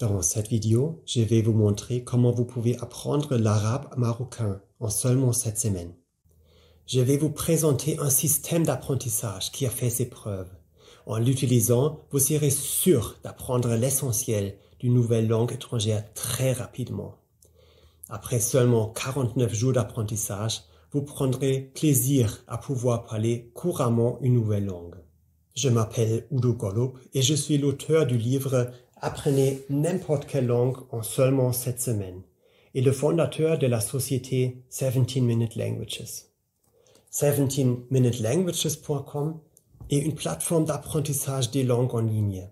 Dans cette vidéo, je vais vous montrer comment vous pouvez apprendre l'arabe marocain en seulement 7 semaines. Je vais vous présenter un système d'apprentissage qui a fait ses preuves. En l'utilisant, vous serez sûr d'apprendre l'essentiel d'une nouvelle langue étrangère très rapidement. Après seulement 49 jours d'apprentissage, vous prendrez plaisir à pouvoir parler couramment une nouvelle langue. Je m'appelle Udo Gollub et je suis l'auteur du livre Apprenez n'importe quelle langue en seulement 7 semaines et le fondateur de la société 17 Minute Languages. 17minutelanguages.com est une plateforme d'apprentissage des langues en ligne.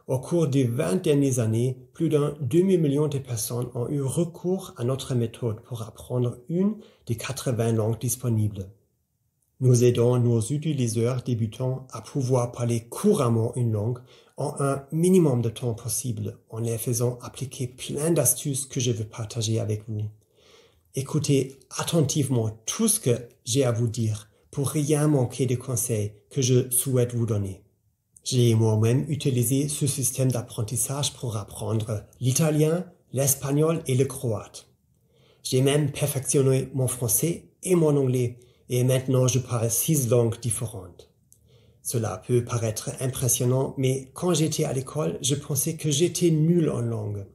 Au cours des 20 dernières années, plus d'un demi-million de personnes ont eu recours à notre méthode pour apprendre une des 80 langues disponibles. Nous aidons nos utilisateurs débutants à pouvoir parler couramment une langue en un minimum de temps possible en les faisant appliquer plein d'astuces que je veux partager avec vous. Écoutez attentivement tout ce que j'ai à vous dire pour rien manquer des conseils que je souhaite vous donner. J'ai moi-même utilisé ce système d'apprentissage pour apprendre l'italien, l'espagnol et le croate. J'ai même perfectionné mon français et mon anglais et maintenant je parle 6 langues différentes. Cela peut paraître impressionnant, mais quand j'étais à l'école, je pensais que j'étais nul en langue.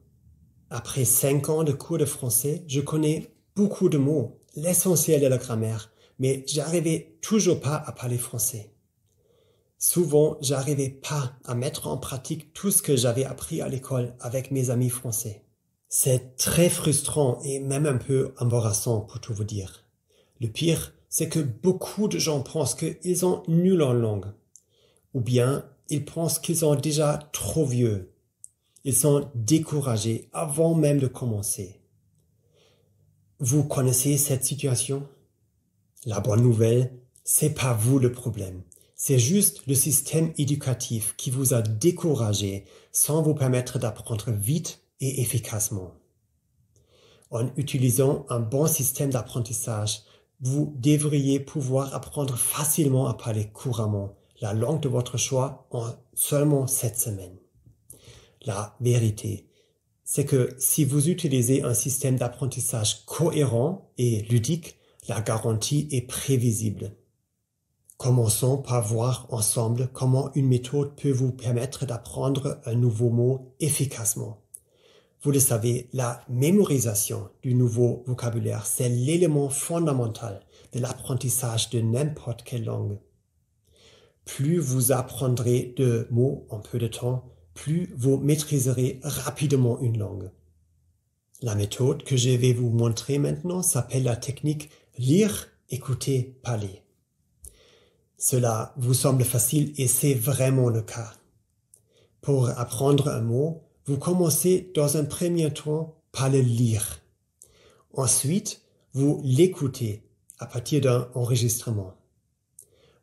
Après 5 ans de cours de français, je connais beaucoup de mots, l'essentiel de la grammaire, mais j'arrivais toujours pas à parler français. Souvent, j'arrivais pas à mettre en pratique tout ce que j'avais appris à l'école avec mes amis français. C'est très frustrant et même un peu embarrassant pour tout vous dire. Le pire, c'est que beaucoup de gens pensent qu'ils sont nuls en langue. Ou bien, ils pensent qu'ils sont déjà trop vieux. Ils sont découragés avant même de commencer. Vous connaissez cette situation? La bonne nouvelle, c'est pas vous le problème. C'est juste le système éducatif qui vous a découragé sans vous permettre d'apprendre vite et efficacement. En utilisant un bon système d'apprentissage, vous devriez pouvoir apprendre facilement à parler couramment la langue de votre choix en seulement 7 semaines. La vérité, c'est que si vous utilisez un système d'apprentissage cohérent et ludique, la garantie est prévisible. Commençons par voir ensemble comment une méthode peut vous permettre d'apprendre un nouveau mot efficacement. Vous le savez, la mémorisation du nouveau vocabulaire, c'est l'élément fondamental de l'apprentissage de n'importe quelle langue. Plus vous apprendrez de mots en peu de temps, plus vous maîtriserez rapidement une langue. La méthode que je vais vous montrer maintenant s'appelle la technique lire, écouter, parler. Cela vous semble facile et c'est vraiment le cas. Pour apprendre un mot, vous commencez dans un premier temps par le lire. Ensuite, vous l'écoutez à partir d'un enregistrement.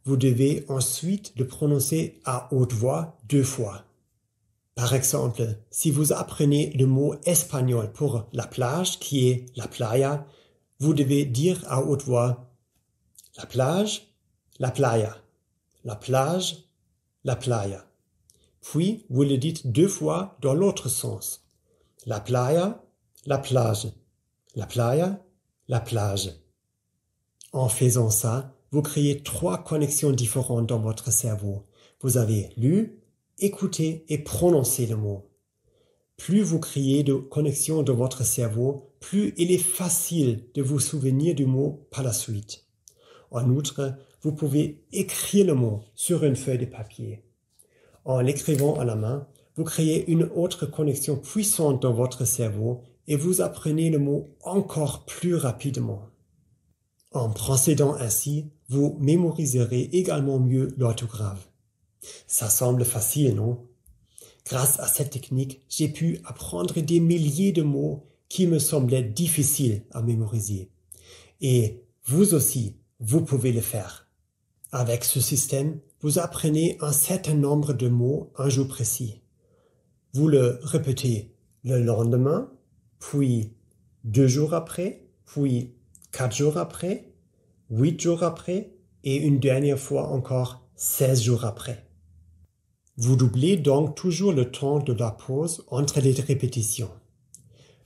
Vous devez ensuite le prononcer à haute voix 2 fois. Par exemple, si vous apprenez le mot espagnol pour la plage, qui est la playa, vous devez dire à haute voix la plage, la playa, la plage, la playa. Puis, vous le dites 2 fois dans l'autre sens. La playa, la plage, la playa, la plage. En faisant ça, vous créez 3 connexions différentes dans votre cerveau. Vous avez lu, écouté et prononcé le mot. Plus vous créez de connexions dans votre cerveau, plus il est facile de vous souvenir du mot par la suite. En outre, vous pouvez écrire le mot sur une feuille de papier. En l'écrivant à la main, vous créez une autre connexion puissante dans votre cerveau et vous apprenez le mot encore plus rapidement. En procédant ainsi, vous mémoriserez également mieux l'orthographe. Ça semble facile, non? Grâce à cette technique, j'ai pu apprendre des milliers de mots qui me semblaient difficiles à mémoriser. Et vous aussi, vous pouvez le faire. Avec ce système, vous apprenez un certain nombre de mots un jour précis. Vous le répétez le lendemain, puis 2 jours après, puis 4 jours après, 8 jours après et une dernière fois encore 16 jours après. Vous doublez donc toujours le temps de la pause entre les répétitions.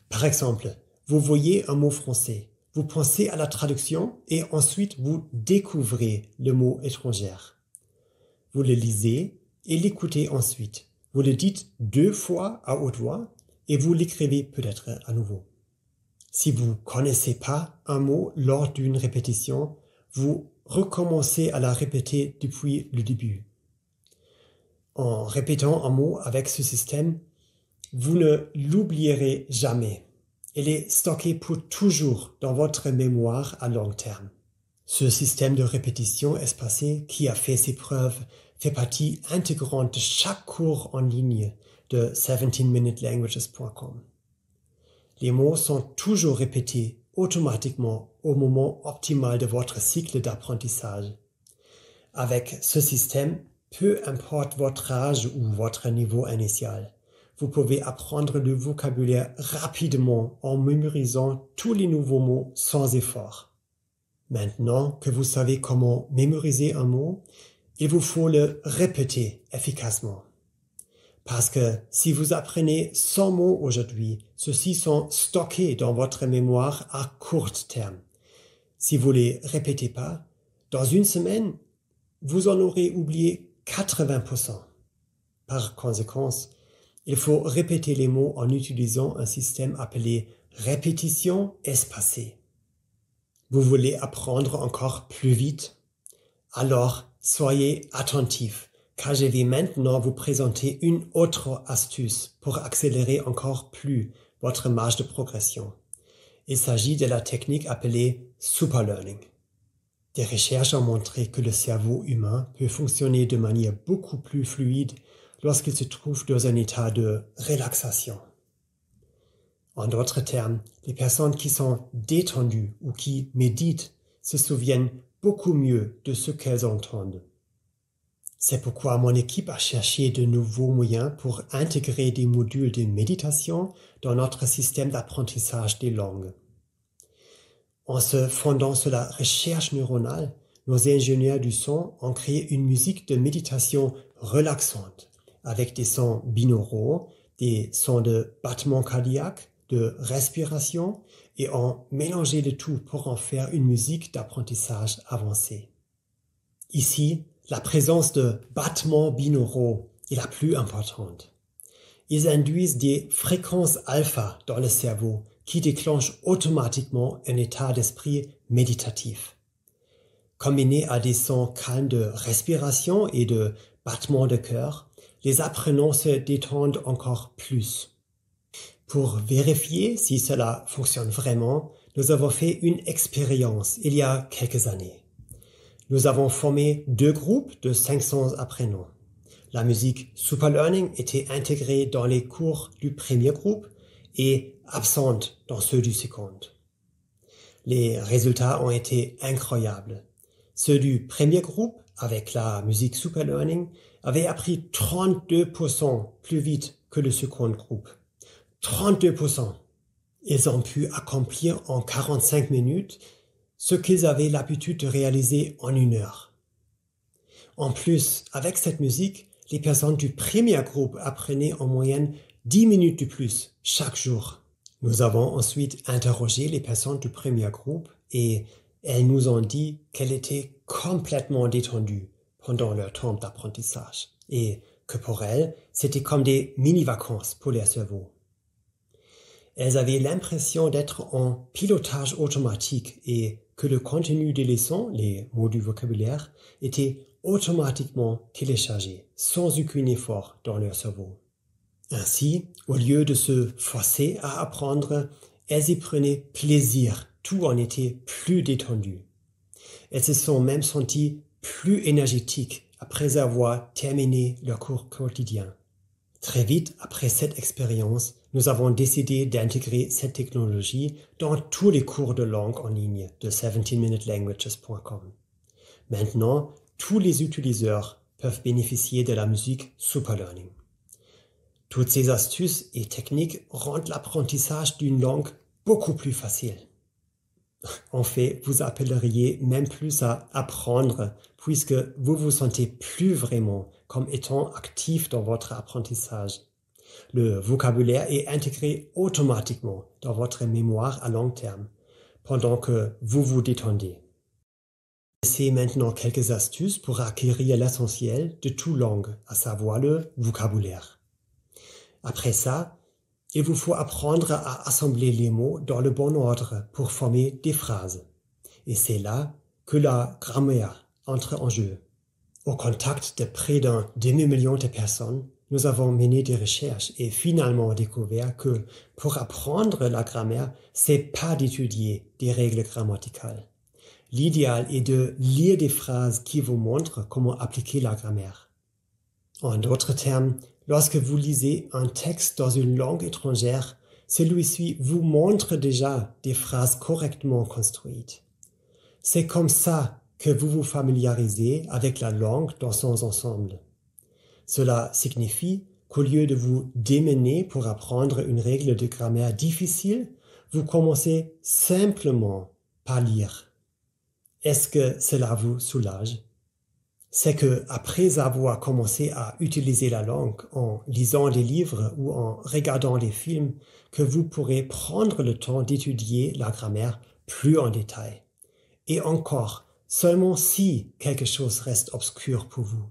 Par exemple, vous voyez un mot français, vous pensez à la traduction et ensuite vous découvrez le mot étranger. Vous le lisez et l'écoutez ensuite. Vous le dites 2 fois à haute voix et vous l'écrivez peut-être à nouveau. Si vous ne connaissez pas un mot lors d'une répétition, vous recommencez à la répéter depuis le début. En répétant un mot avec ce système, vous ne l'oublierez jamais. Il est stocké pour toujours dans votre mémoire à long terme. Ce système de répétition espacée qui a fait ses preuves fait partie intégrante de chaque cours en ligne de 17minutelanguages.com. Les mots sont toujours répétés automatiquement au moment optimal de votre cycle d'apprentissage. Avec ce système, peu importe votre âge ou votre niveau initial, vous pouvez apprendre le vocabulaire rapidement en mémorisant tous les nouveaux mots sans effort. Maintenant que vous savez comment mémoriser un mot, il vous faut le répéter efficacement. Parce que si vous apprenez 100 mots aujourd'hui, ceux-ci sont stockés dans votre mémoire à court terme. Si vous les répétez pas, dans une semaine, vous en aurez oublié 80%. Par conséquent, il faut répéter les mots en utilisant un système appelé répétition espacée. Vous voulez apprendre encore plus vite? Alors, soyez attentifs, car je vais maintenant vous présenter une autre astuce pour accélérer encore plus votre marge de progression. Il s'agit de la technique appelée superlearning. Des recherches ont montré que le cerveau humain peut fonctionner de manière beaucoup plus fluide lorsqu'il se trouve dans un état de relaxation. En d'autres termes, les personnes qui sont détendues ou qui méditent se souviennent beaucoup mieux de ce qu'elles entendent. C'est pourquoi mon équipe a cherché de nouveaux moyens pour intégrer des modules de méditation dans notre système d'apprentissage des langues. En se fondant sur la recherche neuronale, nos ingénieurs du son ont créé une musique de méditation relaxante avec des sons binauraux, des sons de battement cardiaque, de respiration et ont mélangé le tout pour en faire une musique d'apprentissage avancée. Ici, la présence de battements binauraux est la plus importante. Ils induisent des fréquences alpha dans le cerveau qui déclenchent automatiquement un état d'esprit méditatif. Combinés à des sons calmes de respiration et de battements de cœur, les apprenants se détendent encore plus. Pour vérifier si cela fonctionne vraiment, nous avons fait une expérience il y a quelques années. Nous avons formé 2 groupes de 500 apprenants. La musique Superlearning était intégrée dans les cours du premier groupe et absente dans ceux du second. Les résultats ont été incroyables. Ceux du premier groupe, avec la musique Superlearning, avaient appris 32% plus vite que le second groupe. 32%. Ils ont pu accomplir en 45 minutes ce qu'ils avaient l'habitude de réaliser en 1 heure. En plus, avec cette musique, les personnes du premier groupe apprenaient en moyenne 10 minutes de plus chaque jour. Nous avons ensuite interrogé les personnes du premier groupe et elles nous ont dit qu'elles étaient complètement détendues pendant leur temps d'apprentissage et que pour elles, c'était comme des mini-vacances pour leur cerveau. Elles avaient l'impression d'être en pilotage automatique et que le contenu des leçons, les mots du vocabulaire, était automatiquement téléchargé, sans aucun effort dans leur cerveau. Ainsi, au lieu de se forcer à apprendre, elles y prenaient plaisir, tout en était plus détendu. Elles se sont même senties plus énergétiques après avoir terminé leur cours quotidien. Très vite après cette expérience, nous avons décidé d'intégrer cette technologie dans tous les cours de langue en ligne de 17minutelanguages.com. Maintenant, tous les utilisateurs peuvent bénéficier de la musique Superlearning. Toutes ces astuces et techniques rendent l'apprentissage d'une langue beaucoup plus facile. En fait, vous appelleriez même plus à apprendre puisque vous vous sentez plus vraiment comme étant actif dans votre apprentissage. Le vocabulaire est intégré automatiquement dans votre mémoire à long terme, pendant que vous vous détendez. Essayez maintenant quelques astuces pour acquérir l'essentiel de toute langue, à savoir le vocabulaire. Après ça, il vous faut apprendre à assembler les mots dans le bon ordre pour former des phrases. Et c'est là que la grammaire entre en jeu. Au contact de près d'un demi-million de personnes, nous avons mené des recherches et finalement découvert que pour apprendre la grammaire, c'est pas d'étudier des règles grammaticales. L'idéal est de lire des phrases qui vous montrent comment appliquer la grammaire. En d'autres termes, lorsque vous lisez un texte dans une langue étrangère, celui-ci vous montre déjà des phrases correctement construites. C'est comme ça que vous vous familiarisez avec la langue dans son ensemble. Cela signifie qu'au lieu de vous démener pour apprendre une règle de grammaire difficile, vous commencez simplement par lire. Est-ce que cela vous soulage? C'est que après avoir commencé à utiliser la langue en lisant des livres ou en regardant des films, que vous pourrez prendre le temps d'étudier la grammaire plus en détail. Et encore, seulement si quelque chose reste obscur pour vous.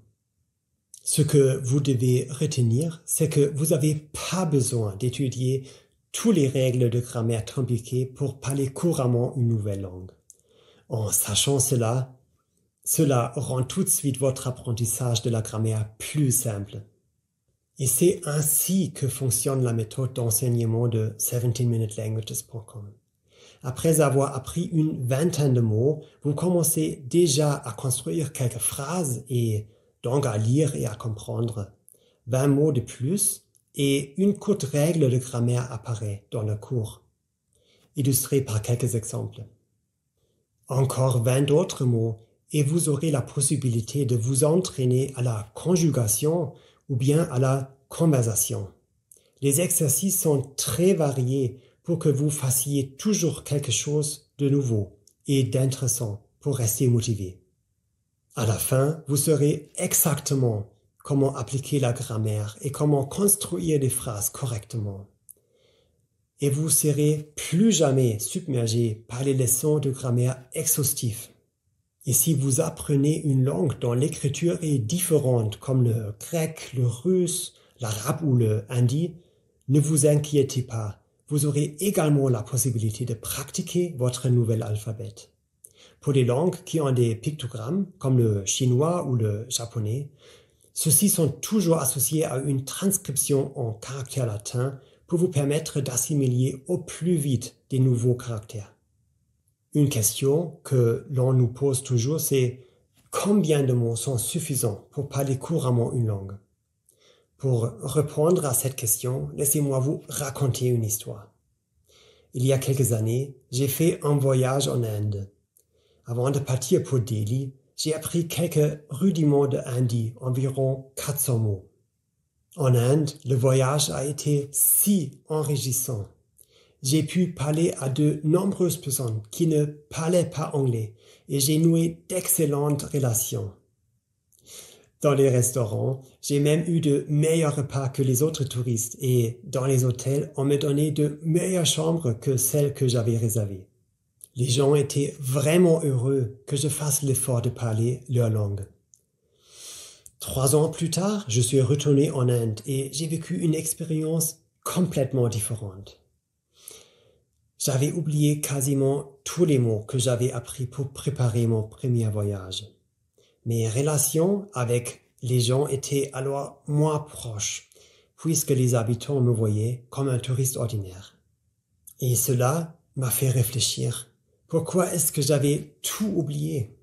Ce que vous devez retenir, c'est que vous n'avez pas besoin d'étudier toutes les règles de grammaire compliquées pour parler couramment une nouvelle langue. En sachant cela rend tout de suite votre apprentissage de la grammaire plus simple. Et c'est ainsi que fonctionne la méthode d'enseignement de 17minutelanguages.com. Après avoir appris une vingtaine de mots, vous commencez déjà à construire quelques phrases et donc à lire et à comprendre. 20 mots de plus et une courte règle de grammaire apparaît dans le cours, illustrée par quelques exemples. Encore 20 d'autres mots et vous aurez la possibilité de vous entraîner à la conjugation ou bien à la conversation. Les exercices sont très variés pour que vous fassiez toujours quelque chose de nouveau et d'intéressant pour rester motivé. À la fin, vous saurez exactement comment appliquer la grammaire et comment construire des phrases correctement. Et vous serez plus jamais submergé par les leçons de grammaire exhaustives. Et si vous apprenez une langue dont l'écriture est différente, comme le grec, le russe, l'arabe ou le hindi, ne vous inquiétez pas, vous aurez également la possibilité de pratiquer votre nouvel alphabet. Pour les langues qui ont des pictogrammes, comme le chinois ou le japonais, ceux-ci sont toujours associés à une transcription en caractères latins pour vous permettre d'assimiler au plus vite des nouveaux caractères. Une question que l'on nous pose toujours, c'est combien de mots sont suffisants pour parler couramment une langue? Pour répondre à cette question, laissez-moi vous raconter une histoire. Il y a quelques années, j'ai fait un voyage en Inde. Avant de partir pour Delhi, j'ai appris quelques rudiments de hindi, environ 400 mots. En Inde, le voyage a été si enrichissant. J'ai pu parler à de nombreuses personnes qui ne parlaient pas anglais et j'ai noué d'excellentes relations. Dans les restaurants, j'ai même eu de meilleurs repas que les autres touristes et dans les hôtels, on me donnait de meilleures chambres que celles que j'avais réservées. Les gens étaient vraiment heureux que je fasse l'effort de parler leur langue. 3 ans plus tard, je suis retourné en Inde et j'ai vécu une expérience complètement différente. J'avais oublié quasiment tous les mots que j'avais appris pour préparer mon premier voyage. Mes relations avec les gens étaient alors moins proches, puisque les habitants me voyaient comme un touriste ordinaire. Et cela m'a fait réfléchir. Pourquoi est-ce que j'avais tout oublié?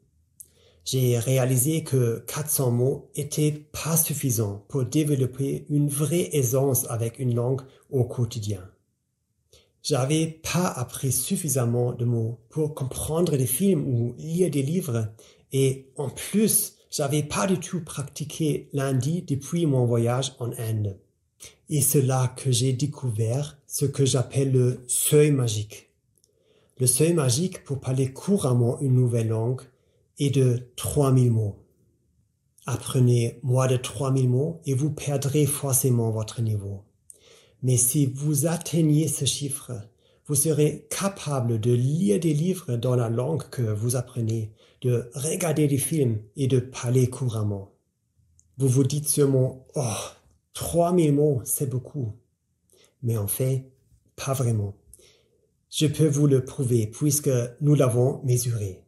J'ai réalisé que 400 mots étaient pas suffisants pour développer une vraie aisance avec une langue au quotidien. J'avais pas appris suffisamment de mots pour comprendre des films ou lire des livres et en plus, j'avais pas du tout pratiqué l'hindi depuis mon voyage en Inde. Et c'est là que j'ai découvert ce que j'appelle le seuil magique. Le seuil magique pour parler couramment une nouvelle langue est de 3000 mots. Apprenez moins de 3000 mots et vous perdrez forcément votre niveau. Mais si vous atteignez ce chiffre, vous serez capable de lire des livres dans la langue que vous apprenez, de regarder des films et de parler couramment. Vous vous dites sûrement, « Oh, 3000 mots, c'est beaucoup. » Mais en fait, pas vraiment. Je peux vous le prouver puisque nous l'avons mesuré.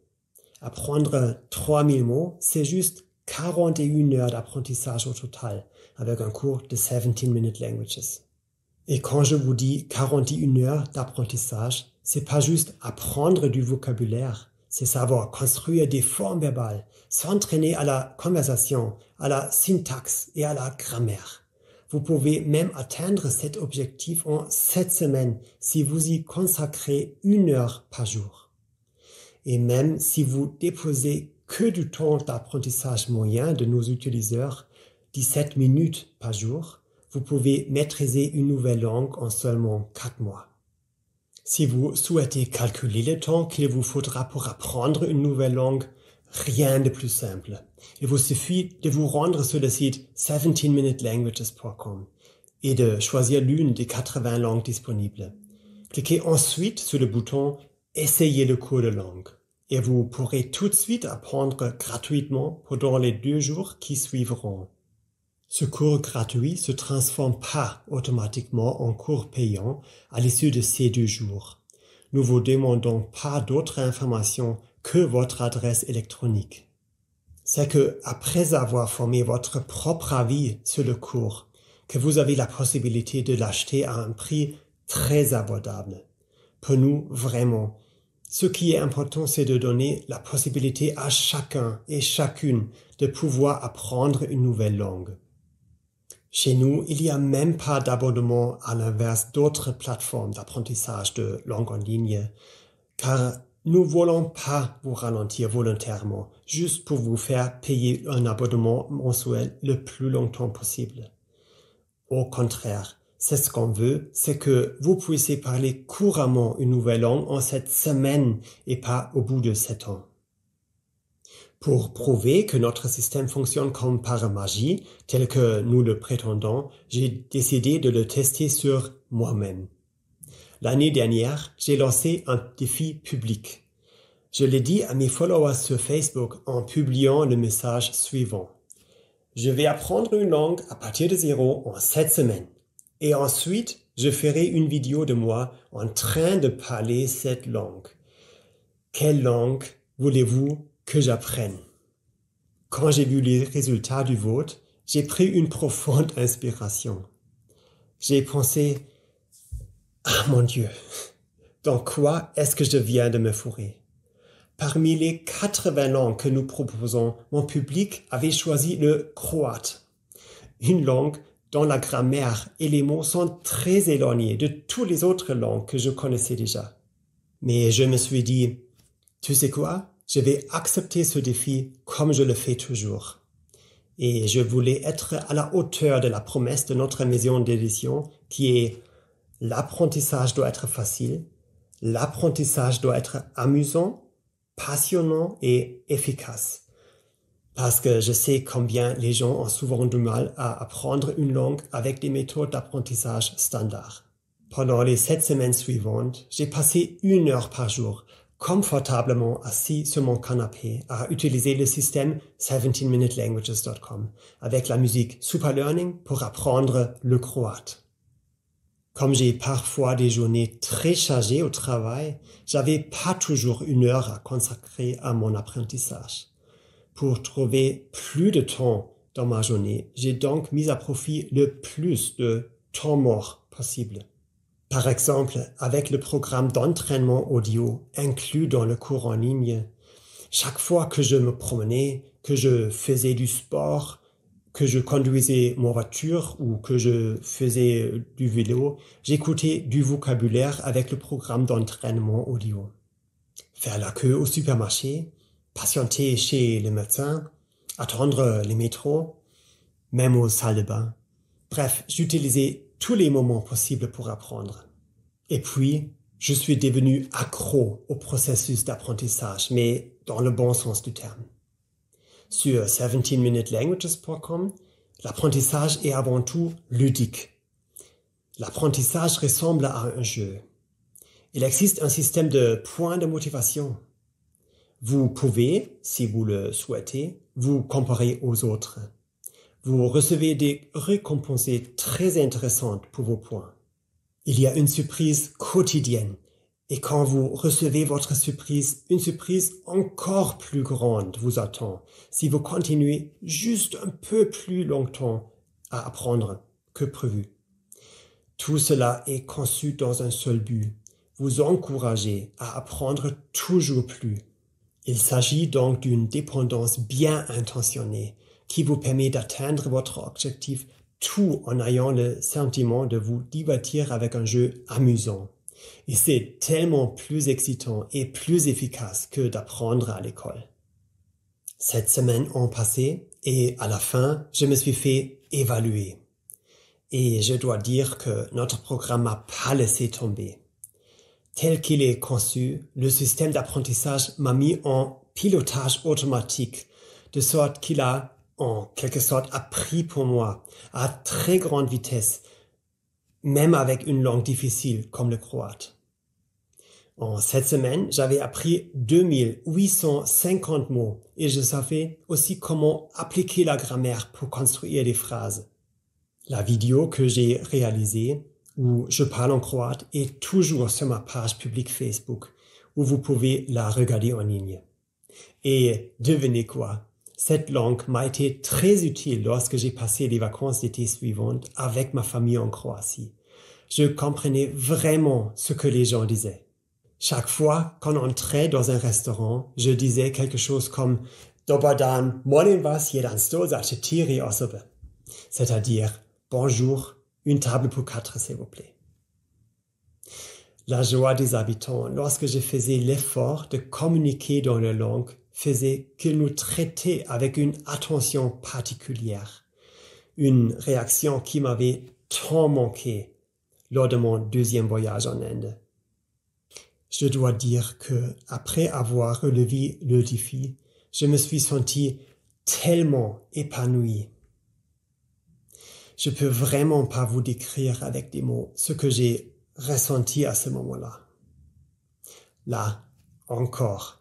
Apprendre 3000 mots, c'est juste 41 heures d'apprentissage au total, avec un cours de 17-minute languages. Et quand je vous dis 41 heures d'apprentissage, c'est pas juste apprendre du vocabulaire, c'est savoir construire des formes verbales, s'entraîner à la conversation, à la syntaxe et à la grammaire. Vous pouvez même atteindre cet objectif en 7 semaines si vous y consacrez 1 heure par jour. Et même si vous déposez que du temps d'apprentissage moyen de nos utilisateurs, 17 minutes par jour, vous pouvez maîtriser une nouvelle langue en seulement 4 mois. Si vous souhaitez calculer le temps qu'il vous faudra pour apprendre une nouvelle langue, rien de plus simple. Il vous suffit de vous rendre sur le site 17minutelanguages.com et de choisir l'une des 80 langues disponibles. Cliquez ensuite sur le bouton « Essayez le cours de langue » et vous pourrez tout de suite apprendre gratuitement pendant les 2 jours qui suivront. Ce cours gratuit se transforme pas automatiquement en cours payant à l'issue de ces 2 jours. Nous vous demandons pas d'autres informations que votre adresse électronique. C'est que, après avoir formé votre propre avis sur le cours, que vous avez la possibilité de l'acheter à un prix très abordable. Pour nous, vraiment, ce qui est important, c'est de donner la possibilité à chacun et chacune de pouvoir apprendre une nouvelle langue. Chez nous, il n'y a même pas d'abonnement à l'inverse d'autres plateformes d'apprentissage de langue en ligne, car nous ne voulons pas vous ralentir volontairement, juste pour vous faire payer un abonnement mensuel le plus longtemps possible. Au contraire, c'est ce qu'on veut, c'est que vous puissiez parler couramment une nouvelle langue en 7 semaines et pas au bout de 7 ans. Pour prouver que notre système fonctionne comme par magie, tel que nous le prétendons, j'ai décidé de le tester sur moi-même. L'année dernière, j'ai lancé un défi public. Je l'ai dit à mes followers sur Facebook en publiant le message suivant. Je vais apprendre une langue à partir de 0 en 7 semaines. Et ensuite, je ferai une vidéo de moi en train de parler cette langue. Quelle langue voulez-vous que j'apprenne? Quand j'ai vu les résultats du vote, j'ai pris une profonde inspiration. J'ai pensé, ah mon Dieu, dans quoi est-ce que je viens de me fourrer? Parmi les 80 langues que nous proposons, mon public avait choisi le croate, une langue dont la grammaire et les mots sont très éloignés de toutes les autres langues que je connaissais déjà. Mais je me suis dit, tu sais quoi? Je vais accepter ce défi comme je le fais toujours. Et je voulais être à la hauteur de la promesse de notre maison d'édition qui est l'apprentissage doit être facile, l'apprentissage doit être amusant, passionnant et efficace. Parce que je sais combien les gens ont souvent du mal à apprendre une langue avec des méthodes d'apprentissage standards. Pendant les 7 semaines suivantes, j'ai passé 1 heure par jour confortablement assis sur mon canapé à utiliser le système 17minutelanguages.com avec la musique Super Learning pour apprendre le croate. Comme j'ai parfois des journées très chargées au travail, j'avais pas toujours 1 heure à consacrer à mon apprentissage. Pour trouver plus de temps dans ma journée, j'ai donc mis à profit le plus de temps mort possible. Par exemple, avec le programme d'entraînement audio inclus dans le cours en ligne, chaque fois que je me promenais, que je faisais du sport, que je conduisais ma voiture ou que je faisais du vélo, j'écoutais du vocabulaire avec le programme d'entraînement audio. Faire la queue au supermarché, patienter chez le médecin, attendre les métros, même aux salles de bain. Bref, j'utilisais tous les moments possibles pour apprendre. Et puis, je suis devenu accro au processus d'apprentissage, mais dans le bon sens du terme. Sur 17minutelanguages.com, l'apprentissage est avant tout ludique. L'apprentissage ressemble à un jeu. Il existe un système de points de motivation. Vous pouvez, si vous le souhaitez, vous comparer aux autres. Vous recevez des récompenses très intéressantes pour vos points. Il y a une surprise quotidienne. Et quand vous recevez votre surprise, une surprise encore plus grande vous attend si vous continuez juste un peu plus longtemps à apprendre que prévu. Tout cela est conçu dans un seul but, vous encourager à apprendre toujours plus. Il s'agit donc d'une dépendance bien intentionnée qui vous permet d'atteindre votre objectif tout en ayant le sentiment de vous divertir avec un jeu amusant. Et c'est tellement plus excitant et plus efficace que d'apprendre à l'école. 7 semaines ont passé et à la fin, je me suis fait évaluer. Et je dois dire que notre programme m'a pas laissé tomber. Tel qu'il est conçu, le système d'apprentissage m'a mis en pilotage automatique, de sorte qu'il a, en quelque sorte, appris pour moi à très grande vitesse, même avec une langue difficile comme le croate. En 7 semaines, j'avais appris 2850 mots et je savais aussi comment appliquer la grammaire pour construire des phrases. La vidéo que j'ai réalisée, où je parle en croate, est toujours sur ma page publique Facebook, où vous pouvez la regarder en ligne. Et devinez quoi? Cette langue m'a été très utile lorsque j'ai passé les vacances d'été suivantes avec ma famille en Croatie. Je comprenais vraiment ce que les gens disaient. Chaque fois qu'on entrait dans un restaurant, je disais quelque chose comme « Dobar dan, molim vas jedan stol za 4 osobe », c'est-à-dire « Bonjour, une table pour 4 s'il vous plaît ». La joie des habitants lorsque je faisais l'effort de communiquer dans leur langue faisait qu'ils nous traitaient avec une attention particulière, une réaction qui m'avait tant manqué lors de mon 2e voyage en Inde. Je dois dire que, après avoir relevé le défi, je me suis senti tellement épanoui. Je peux vraiment pas vous décrire avec des mots ce que j'ai ressenti à ce moment-là. Là, encore,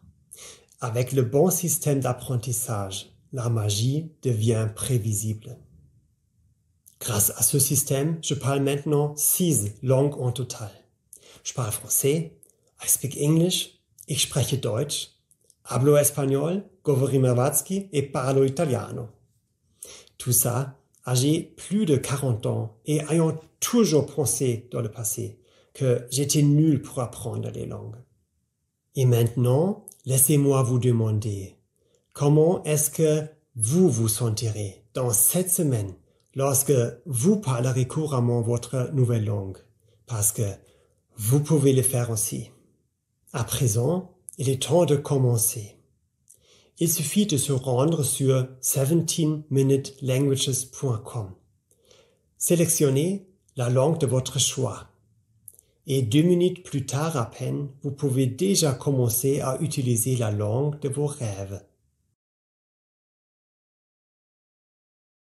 avec le bon système d'apprentissage, la magie devient prévisible. Grâce à ce système, je parle maintenant 6 langues en total. Je parle français, I speak English, ich spreche Deutsch, hablo espagnol, govori hrvatski et parlo italiano. Tout ça, âgé plus de 40 ans et ayant toujours pensé dans le passé que j'étais nul pour apprendre les langues. Et maintenant, laissez-moi vous demander, comment est-ce que vous vous sentirez dans 7 semaines lorsque vous parlerez couramment votre nouvelle langue? Parce que vous pouvez le faire aussi. À présent, il est temps de commencer. Il suffit de se rendre sur 17minutelanguages.com. Sélectionnez la langue de votre choix. Et 2 minutes plus tard à peine, vous pouvez déjà commencer à utiliser la langue de vos rêves.